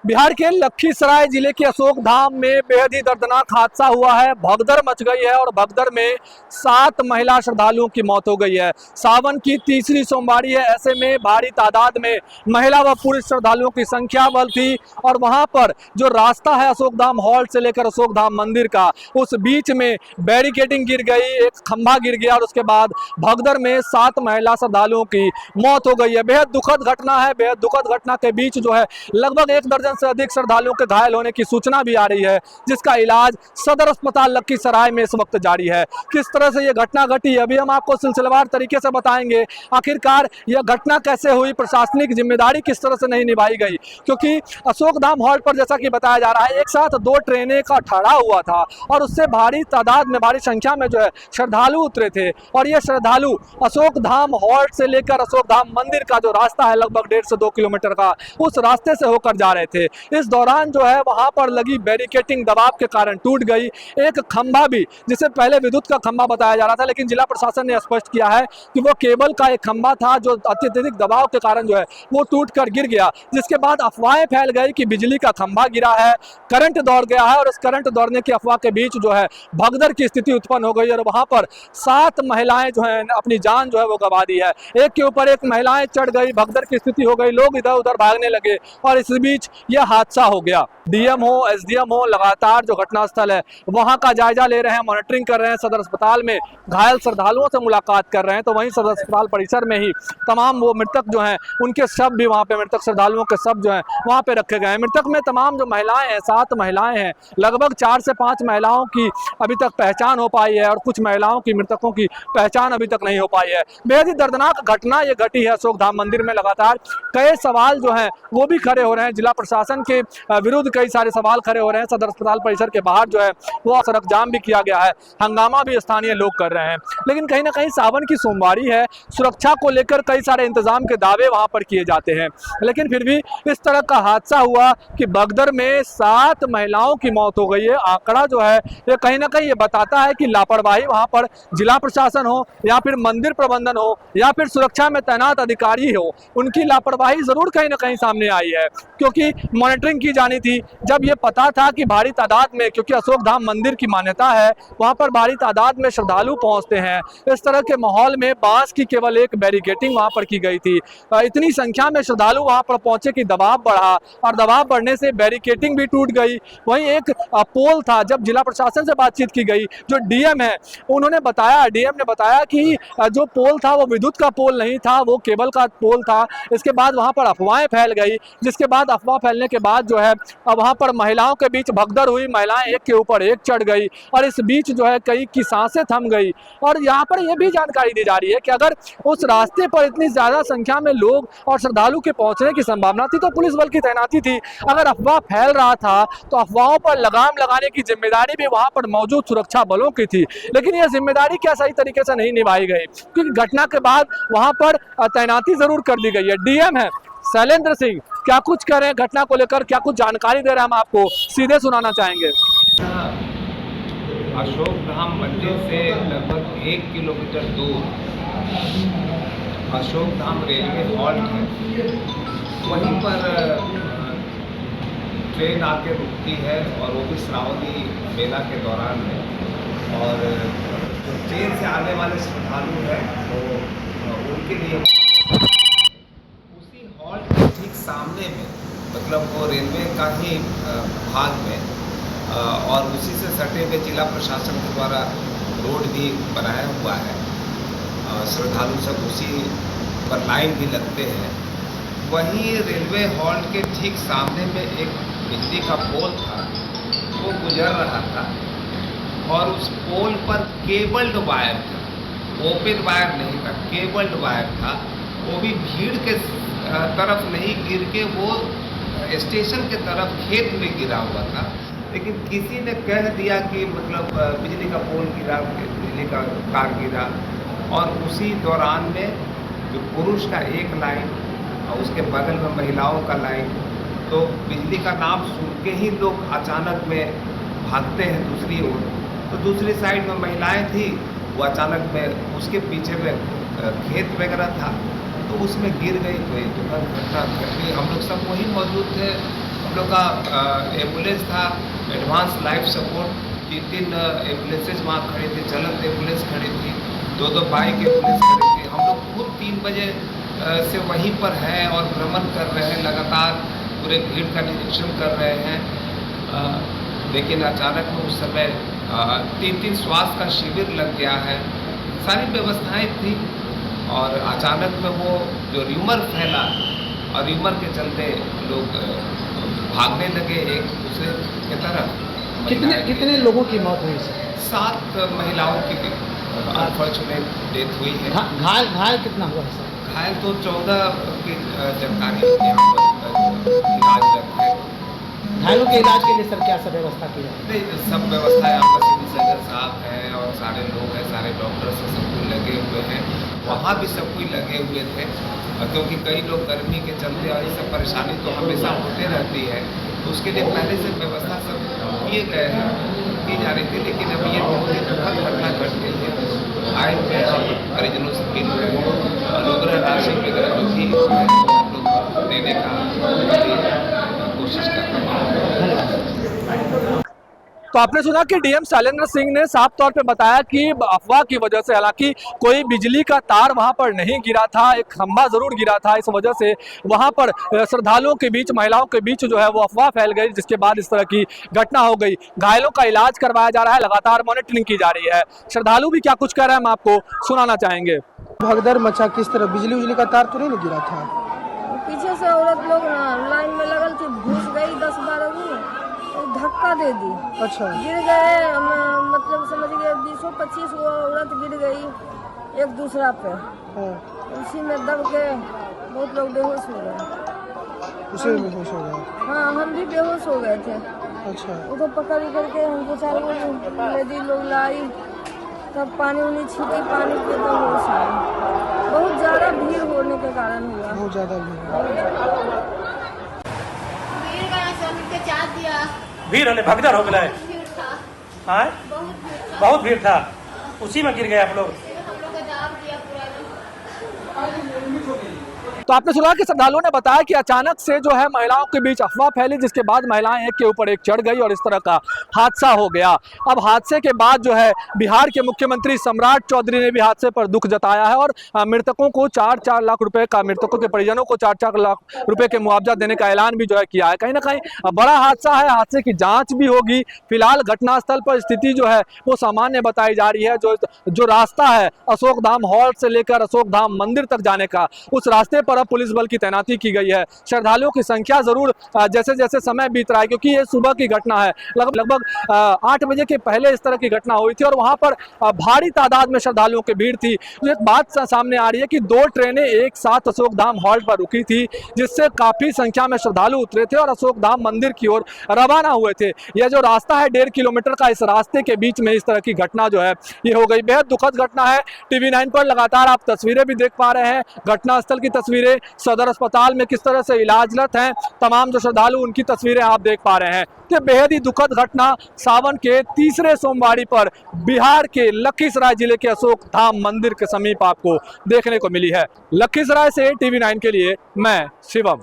बिहार के लखीसराय जिले के अशोक धाम में बेहद ही दर्दनाक हादसा हुआ है। भगदड़ मच गई है और भगदड़ में 7 महिला श्रद्धालुओं की मौत हो गई है। सावन की तीसरी सोमवारी है, ऐसे में भारी तादाद में महिला व पुरुष श्रद्धालुओं की संख्या बल थी और वहां पर जो रास्ता है अशोक धाम हॉल्ट से लेकर अशोक धाम मंदिर का, उस बीच में बैरिकेडिंग गिर गई, एक खंभा गिर गया और उसके बाद भगदड़ में 7 महिला श्रद्धालुओं की मौत हो गई है। बेहद दुखद घटना है। बेहद दुखद घटना के बीच जो है लगभग 1 दर्जन से अधिक श्रद्धालुओं के घायल होने की सूचना भी आ रही है, जिसका इलाज सदर अस्पताल लखीसराय में इस वक्त जारी है। किस तरह से यह घटना घटी अभी हम आपको सिलसिलेवार तरीके से बताएंगे। आखिरकार यह घटना कैसे हुई, प्रशासनिक जिम्मेदारी किस तरह से नहीं निभाई गई, क्योंकि अशोक धाम हॉल्ट पर जैसा कि बताया जा रहा है एक साथ 2 ट्रेनें का ठहराव हुआ था और उससे भारी तादाद में, भारी संख्या में जो है श्रद्धालु उतरे थे और ये श्रद्धालु अशोक धाम हॉल्ट से लेकर अशोक धाम मंदिर का जो रास्ता है लगभग 1.5 से 2 किलोमीटर का, उस रास्ते से होकर जा रहे थे। इस दौरान जो है वहां पर लगी बैरिकेडिंग दबाव के कारण टूट गई। एक खंभा भी, जिसे पहले विद्युत का खंभा बताया जा रहा था, लेकिन जिला प्रशासन ने स्पष्ट किया है कि वो केबल का एक खंभा था जो अत्यधिक दबाव के कारण जो है वो टूटकर गिर गया, जिसके बाद अफवाहें फैल गई कि बिजली का खंभा गिरा है, करंट दौड़ गया है और उस करंट दौड़ने की अफवाह के बीच जो है भगदड़ की स्थिति उत्पन्न हो गई और वहां पर 7 महिलाएं जो है अपनी जान जो है वो गंवा दी है। एक के ऊपर एक महिलाएं चढ़ गई, भगदड़ की स्थिति हो गई, लोग इधर उधर भागने लगे और इस बीच यह हादसा हो गया। डीएम हो, एसडीएम हो, लगातार जो घटनास्थल है वहां का जायजा ले रहे हैं, मॉनिटरिंग कर रहे हैं, सदर अस्पताल में घायल श्रद्धालुओं से मुलाकात कर रहे हैं। तो वहीं सदर अस्पताल परिसर में ही तमाम वो मृतक जो हैं उनके शव भी वहां पे, मृतक श्रद्धालुओं के शव जो हैं वहां पे रखे गए हैं। मृतक में तमाम जो महिलाएं हैं, 7 महिलाएं हैं, लगभग 4 से 5 महिलाओं की अभी तक पहचान हो पाई है और कुछ महिलाओं की, मृतकों की पहचान अभी तक नहीं हो पाई है। बेहद ही दर्दनाक घटना ये घटी है अशोक धाम मंदिर में। लगातार कई सवाल जो हैं वो भी खड़े हो रहे हैं, जिला प्रशासन के विरुद्ध कई सारे सवाल खड़े हो रहे हैं। सदर अस्पताल परिसर के बाहर जो है वो सड़क जाम भी किया गया है, हंगामा भी स्थानीय लोग कर रहे हैं। लेकिन कहीं ना कहीं सावन की सोमवारी है, सुरक्षा को लेकर कई सारे इंतजाम के दावे वहां पर किए जाते हैं, लेकिन फिर भी इस तरह का हादसा हुआ कि भगदड़ में 7 महिलाओं की मौत हो गई है। आंकड़ा जो है ये कहीं ना कहीं ये बताता है कि लापरवाही वहां पर जिला प्रशासन हो या फिर मंदिर प्रबंधन हो या फिर सुरक्षा में तैनात अधिकारी हो, उनकी लापरवाही जरूर कहीं ना कहीं सामने आई है, क्योंकि मॉनिटरिंग की जानी थी। जब ये पता था कि भारी तादाद में, क्योंकि अशोक धाम मंदिर की मान्यता है वहां पर भारी तादाद में श्रद्धालु पहुंचते हैं, इस तरह के माहौल में बांस की केवल एक बैरिकेडिंग वहां पर की गई थी। इतनी संख्या में श्रद्धालु वहां पर पहुंचे कि दबाव बढ़ा और दबाव बढ़ने से बैरिकेडिंग भी टूट गई। वहीं एक पोल था, जब जिला प्रशासन से बातचीत की गई, जो डीएम है उन्होंने बताया, डीएम ने बताया कि जो पोल था वो विद्युत का पोल नहीं था, वो केबल का पोल था। इसके बाद वहां पर अफवाहें फैल गई, जिसके बाद अफवाह फैलने के बाद जो है वहां पर महिलाओं के बीच भगदड़ हुई, महिलाएं एक के ऊपर एक चढ़ गई और इस बीच जो है कई की सांसें थम गई। और यहाँ पर यह भी जानकारी दी जा रही है कि अगर उस रास्ते पर इतनी ज्यादा संख्या में लोग और श्रद्धालु के पहुंचने की संभावना थी तो पुलिस बल की तैनाती थी। अगर अफवाह फैल रहा था तो अफवाहों पर लगाम लगाने की जिम्मेदारी भी वहां पर मौजूद सुरक्षा बलों की थी, लेकिन यह जिम्मेदारी क्या सही तरीके से नहीं निभाई गई, क्योंकि घटना के बाद वहां पर तैनाती जरूर कर दी गई है। डीएम है शैलेंद्र सिंह, क्या कुछ कह रहे हैं घटना को लेकर, क्या कुछ जानकारी दे रहे हैं, हम आपको सीधे सुनाना चाहेंगे। अशोक धाम मंदिर से लगभग 1 किलोमीटर दूर अशोक धाम रेलवे हॉल्ट है, वहीं पर ट्रेन आके रुकती है और वो भी श्रावणी मेला के दौरान है। और जो ट्रेन से आने वाले श्रद्धालु हैं तो उनके लिए उसी हॉल्ट के ठीक सामने में, मतलब वो रेलवे का ही भाग में और उसी से सटे हुए जिला प्रशासन के द्वारा रोड भी बनाया हुआ है। श्रद्धालु सब उसी पर लाइन भी लगते हैं। वहीं रेलवे हॉल्ट के ठीक सामने में एक बिजली का पोल था, वो गुजर रहा था और उस पोल पर केबल्ड वायर था, ओपन वायर नहीं था, केबल्ड वायर था। वो भी भीड़ के तरफ नहीं गिर के वो स्टेशन के तरफ खेत में गिरा हुआ था। लेकिन किसी ने कह दिया कि मतलब बिजली का पोल गिरा, बिजली का तार गिरा, और उसी दौरान में जो पुरुष का एक लाइन और उसके बगल में महिलाओं का लाइन, तो बिजली का नाम सुन के ही लोग अचानक में भागते हैं दूसरी ओर। तो दूसरी साइड में महिलाएं थी, वो अचानक में उसके पीछे में खेत वगैरह था तो उसमें गिर गई। तो दुखद घटना घटी। हम लोग सब वहीं मौजूद थे हम लोग का एम्बुलेंस था, एडवांस लाइफ सपोर्ट, 3 एम्बुलेंसेज वहाँ खड़ी थी, चलंत एम्बुलेंस खड़ी थी, 2 बाइक एम्बुलेंस खड़ी थी। हम लोग खुद 3 बजे से वहीं पर हैं और भ्रमण कर रहे हैं, लगातार पूरे भीड़ का निरीक्षण कर रहे हैं। लेकिन अचानक में उस समय 3 स्वास्थ्य का शिविर लग गया है, सारी व्यवस्थाएं थी और अचानक में वो जो र्यूमर फैला और र्यूमर के चलते लोग भागने लगे एक दूसरे की तरफ। कितने लोगों की मौत हुई सर? 7 महिलाओं की अनफॉर्चुनेट डेथ हुई है। घायल कितना हुआ है सर? घायल तो 14 की जानकारी यहाँ पर इलाजरत है। घायलों के इलाज के लिए सर क्या सब व्यवस्था की है? नहीं, सब व्यवस्था यहाँ पर सिविल सर्जन साहब हैं और सारे लोग हैं, सारे डॉक्टर्स हैं, सब कोई लगे हुए हैं। वहाँ भी सब कोई लगे हुए थे क्योंकि कई लोग गर्मी के चलते और ये सब परेशानी तो हमेशा होते रहती है, तो उसके लिए पहले से व्यवस्था सब किए गए हैं, की जा रही थी। लेकिन अब ये बहुत ही दुखद घटना घट गई है। आए हुए हैं परिजनों से मिल रहे हैं, अनुग्रह राशि वगैरह जो भी हम लोग देने का कोशिश कर रहे हैं। तो आपने सुना कि डीएम शैलेंद्र सिंह ने साफ तौर पे बताया कि अफवाह की वजह से, हालांकि कोई बिजली का तार वहां पर नहीं गिरा था, एक खंभा जरूर गिरा था, इस वजह से वहां पर श्रद्धालुओं के बीच, महिलाओं के बीच जो है वो अफवाह फैल गई, जिसके बाद इस तरह की घटना हो गई। घायलों का इलाज करवाया जा रहा है, लगातार मॉनिटरिंग की जा रही है। श्रद्धालु भी क्या कुछ कह रहे हैं हम आपको सुनाना चाहेंगे। भगदड़ मचा, किस तरह बिजली का तार तो नहीं गिरा था? पीछे से औरत लोग ना लाइन में लगल थी, घुस गई 10-12 भी, धक्का दे दी। अच्छा। गिर गए, मतलब समझ गए 20-25 वो औरत गिर गई एक दूसरा पे। हाँ। उसी में दब के बहुत लोग बेहोश हो गए। उसी में बेहोश हो गए? हाँ, हम भी बेहोश हो गए थे। अच्छा। वो तो पकड़ करके हमको 4 लेडी लोग लाई, तब पानी उनी छीटी, पानी पे तो होश आया। बहुत ज़्यादा भीड़ होने के कारण हुआ। बहुत ज़्यादा भीड़ भीड़ होने भगदड़ हो गया है। बहुत भीड़ था, उसी में गिर गए आप लोग। तो आपने सुना कि श्रद्धालुओं ने बताया कि अचानक से जो है महिलाओं के बीच अफवाह फैली, जिसके बाद महिलाएं एक के ऊपर एक चढ़ गई और इस तरह का हादसा हो गया। अब हादसे के बाद जो है बिहार के मुख्यमंत्री सम्राट चौधरी ने भी हादसे पर दुख जताया है और मृतकों को 4-4 लाख रुपए का, मृतकों के परिजनों को 4-4 लाख रुपए के मुआवजा देने का ऐलान भी जो है किया है। कहीं ना कहीं बड़ा हादसा है, हादसे की जाँच भी होगी। फिलहाल घटनास्थल पर स्थिति जो है वो सामान्य बताई जा रही है। जो रास्ता है अशोक धाम हॉल से लेकर अशोक धाम मंदिर तक जाने का, उस रास्ते पर अब पुलिस बल की तैनाती की गई है। श्रद्धालुओं की संख्या जरूर जैसे जैसे समय बीत रहा है, क्योंकि ये सुबह की घटना है, लगभग 8 बजे के पहले इस तरह की घटना हुई थी और वहां पर भारी तादाद में श्रद्धालुओं की भीड़ थी। तो एक बात सामने आ रही है कि 2 ट्रेनें एक साथ अशोक धाम हॉल्ट पर रुकी थी, जिससे काफी संख्या में श्रद्धालु उतरे थे और अशोक धाम मंदिर की ओर रवाना हुए थे। यह जो रास्ता है 1.5 किलोमीटर का, इस रास्ते के बीच में इस तरह की घटना जो है ये हो गई। बेहद दुखद घटना है। TV9 पर लगातार आप तस्वीरें भी देख पा रहे हैं, घटनास्थल की तस्वीरें, सदर अस्पताल में किस तरह से इलाजरत हैं तमाम जो श्रद्धालु, उनकी तस्वीरें आप देख पा रहे हैं। तो बेहद ही दुखद घटना सावन के तीसरे सोमवारी पर बिहार के लखीसराय जिले के अशोक धाम मंदिर के समीप आपको देखने को मिली है। लखीसराय से TV9 के लिए मैं शिवम।